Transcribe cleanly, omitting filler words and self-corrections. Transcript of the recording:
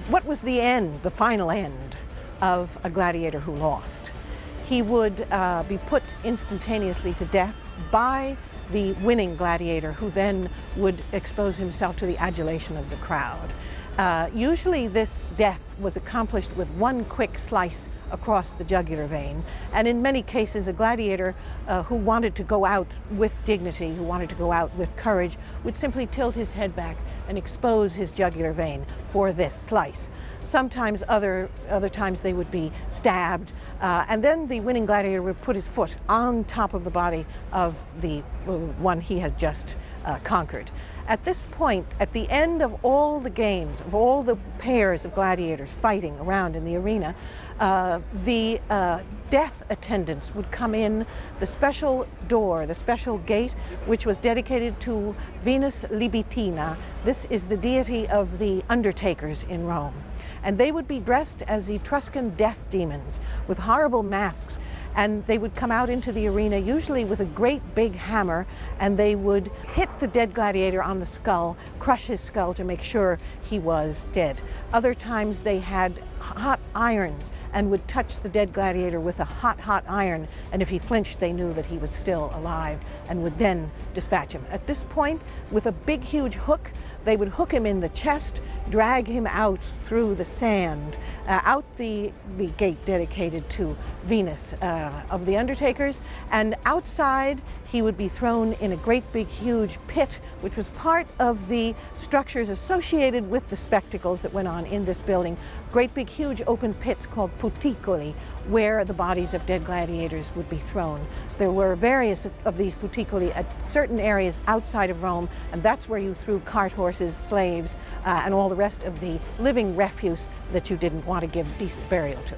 What was the end, the final end of a gladiator who lost? He would be put instantaneously to death by the winning gladiator, who then would expose himself to the adulation of the crowd. Usually this death was accomplished with one quick slice across the jugular vein, and in many cases a gladiator who wanted to go out with dignity, who wanted to go out with courage, would simply tilt his head back and expose his jugular vein for this slice. Sometimes other times they would be stabbed, and then the winning gladiator would put his foot on top of the body of the one he had just conquered. At this point, at the end of all the games, of all the pairs of gladiators fighting around in the arena, the death attendants would come in the special door, the special gate, which was dedicated to Venus Libitina. This is the deity of the undertakers in Rome. And they would be dressed as Etruscan death demons with horrible masks, and they would come out into the arena usually with a great big hammer, and they would hit the dead gladiator on the skull, crush his skull to make sure he was dead. Other times they had hot irons and would touch the dead gladiator with a hot iron, and if he flinched they knew that he was still alive and would then dispatch him. At this point, with a big huge hook, they would hook him in the chest, drag him out through the sand, out the gate dedicated to Venus of the undertakers, and outside he would be thrown in a great big huge pit, which was part of the structures associated with the spectacles that went on in this building. Great big huge open pits called puticoli, where the bodies of dead gladiators would be thrown. There were various of these puticoli at certain areas outside of Rome, and that's where you threw cart horses, slaves, and all the rest of the living refuse that you didn't want to give decent burial to.